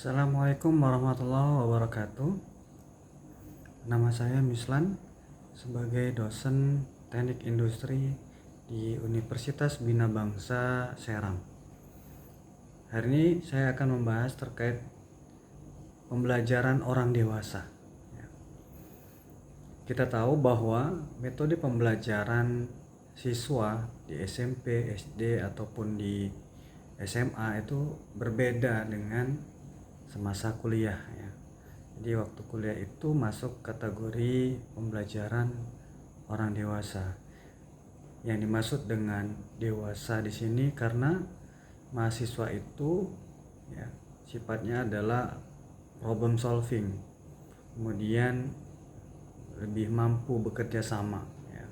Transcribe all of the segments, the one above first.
Assalamualaikum warahmatullahi wabarakatuh. Nama saya Mislan sebagai dosen Teknik Industri di Universitas Bina Bangsa Serang. Hari ini saya akan membahas terkait pembelajaran orang dewasa. Kita tahu bahwa metode pembelajaran siswa di SMP, SD ataupun di SMA itu berbeda dengan semasa kuliah ya. Jadi waktu kuliah itu masuk kategori pembelajaran orang dewasa. Yang dimaksud dengan dewasa di sini karena mahasiswa itu ya sifatnya adalah problem solving. Kemudian lebih mampu bekerja sama ya.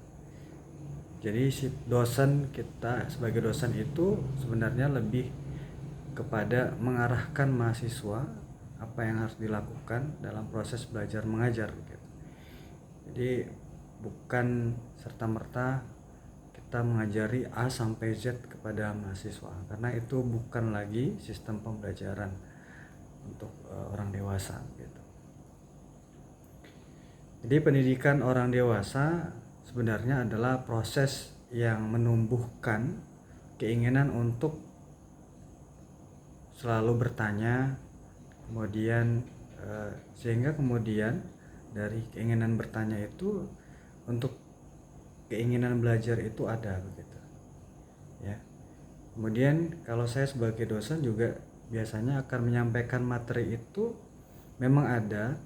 Jadi si dosen kita sebagai dosen itu sebenarnya lebih kepada mengarahkan mahasiswa apa yang harus dilakukan dalam proses belajar mengajar gitu. Jadi bukan serta-merta kita mengajari A sampai Z kepada mahasiswa karena itu bukan lagi sistem pembelajaran untuk orang dewasa gitu. Jadi pendidikan orang dewasa sebenarnya adalah proses yang menumbuhkan keinginan untuk selalu bertanya, kemudian sehingga kemudian dari keinginan bertanya itu untuk keinginan belajar itu ada begitu ya. Kemudian kalau saya sebagai dosen juga biasanya akan menyampaikan materi itu memang ada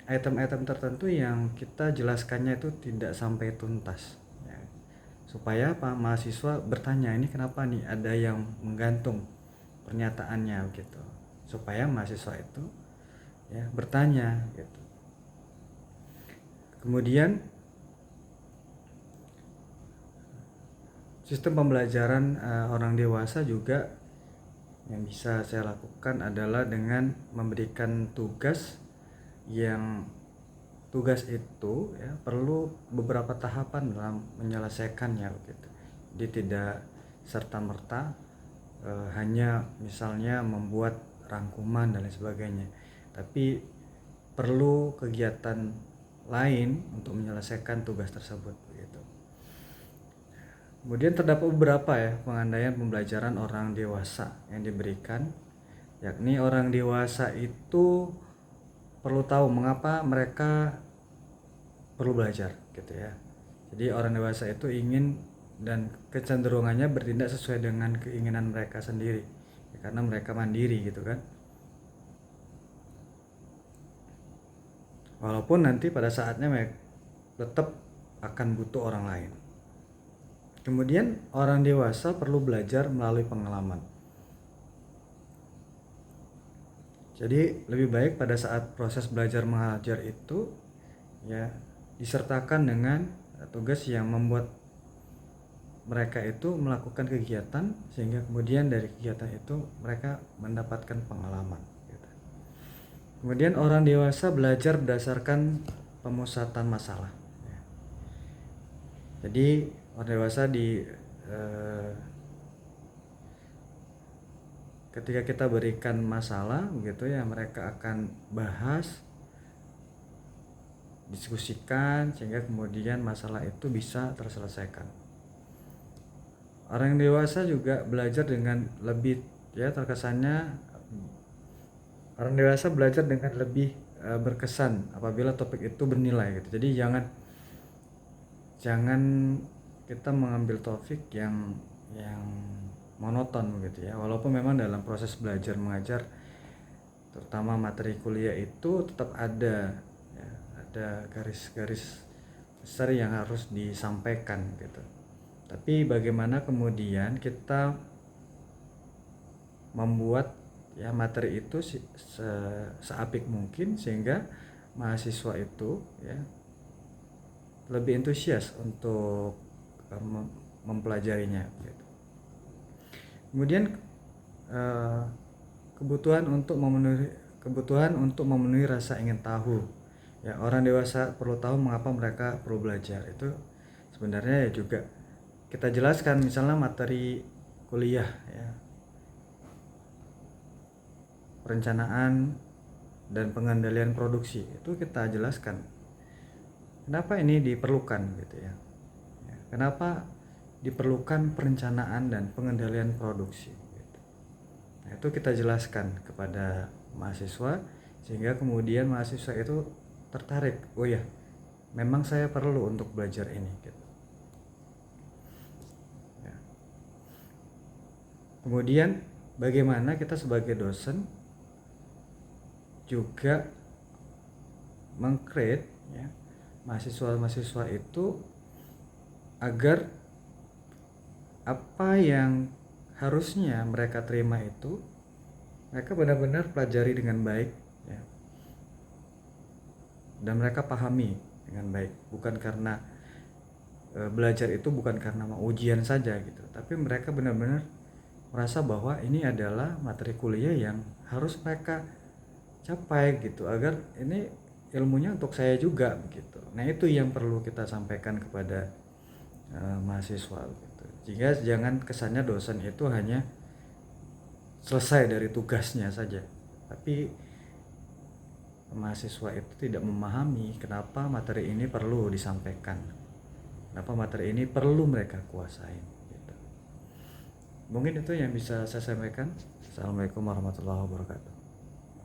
item-item tertentu yang kita jelaskannya itu tidak sampai tuntas ya. Supaya Pak mahasiswa bertanya ini kenapa nih ada yang menggantung pernyataannya gitu, supaya mahasiswa itu ya bertanya gitu. Kemudian sistem pembelajaran orang dewasa juga yang bisa saya lakukan adalah dengan memberikan tugas yang tugas itu ya perlu beberapa tahapan dalam menyelesaikannya gitu. Jadi tidak serta-merta hanya misalnya membuat rangkuman dan lain sebagainya, tapi perlu kegiatan lain untuk menyelesaikan tugas tersebut begitu. Kemudian terdapat beberapa ya pengandaian pembelajaran orang dewasa yang diberikan, yakni orang dewasa itu perlu tahu mengapa mereka perlu belajar gitu ya. Jadi orang dewasa itu ingin dan kecenderungannya bertindak sesuai dengan keinginan mereka sendiri ya, karena mereka mandiri gitu kan. Walaupun nanti pada saatnya mereka tetap akan butuh orang lain. Kemudian orang dewasa perlu belajar melalui pengalaman. Jadi lebih baik pada saat proses belajar mengajar itu ya disertakan dengan tugas yang membuat mereka itu melakukan kegiatan sehingga kemudian dari kegiatan itu mereka mendapatkan pengalaman gitu. Kemudian orang dewasa belajar berdasarkan pemusatan masalah ya. Jadi orang dewasa ketika kita berikan masalah begitu ya mereka akan bahas, diskusikan sehingga kemudian masalah itu bisa terselesaikan. Orang dewasa juga belajar dengan lebih ya terkesannya orang dewasa belajar dengan lebih berkesan apabila topik itu bernilai gitu. Jadi jangan kita mengambil topik yang monoton begitu ya. Walaupun memang dalam proses belajar mengajar terutama materi kuliah itu tetap ada ya, ada garis-garis besar yang harus disampaikan gitu. Tapi bagaimana kemudian kita membuat ya materi itu seapik mungkin sehingga mahasiswa itu ya lebih antusias untuk mempelajarinya gitu. Kemudian kebutuhan untuk memenuhi rasa ingin tahu ya, orang dewasa perlu tahu mengapa mereka perlu belajar. Itu sebenarnya ya juga kita jelaskan misalnya materi kuliah ya, perencanaan dan pengendalian produksi, itu kita jelaskan kenapa ini diperlukan gitu ya. Kenapa diperlukan perencanaan dan pengendalian produksi gitu. Nah, itu kita jelaskan kepada mahasiswa sehingga kemudian mahasiswa itu tertarik, oh ya memang saya perlu untuk belajar ini gitu. Ya. Kemudian bagaimana kita sebagai dosen juga meng-create ya, mahasiswa-mahasiswa itu agar apa yang harusnya mereka terima itu mereka benar-benar pelajari dengan baik ya. Dan mereka pahami dengan baik, bukan karena belajar itu bukan karena mau ujian saja gitu, tapi mereka benar-benar merasa bahwa ini adalah materi kuliah yang harus mereka capai gitu, agar ini ilmunya untuk saya juga begitu. Nah, itu yang perlu kita sampaikan kepada mahasiswa gitu. Jika jangan kesannya dosen itu hanya selesai dari tugasnya saja, tapi mahasiswa itu tidak memahami kenapa materi ini perlu disampaikan, kenapa materi ini perlu mereka kuasain gitu. Mungkin itu yang bisa saya sampaikan. Assalamualaikum warahmatullahi wabarakatuh.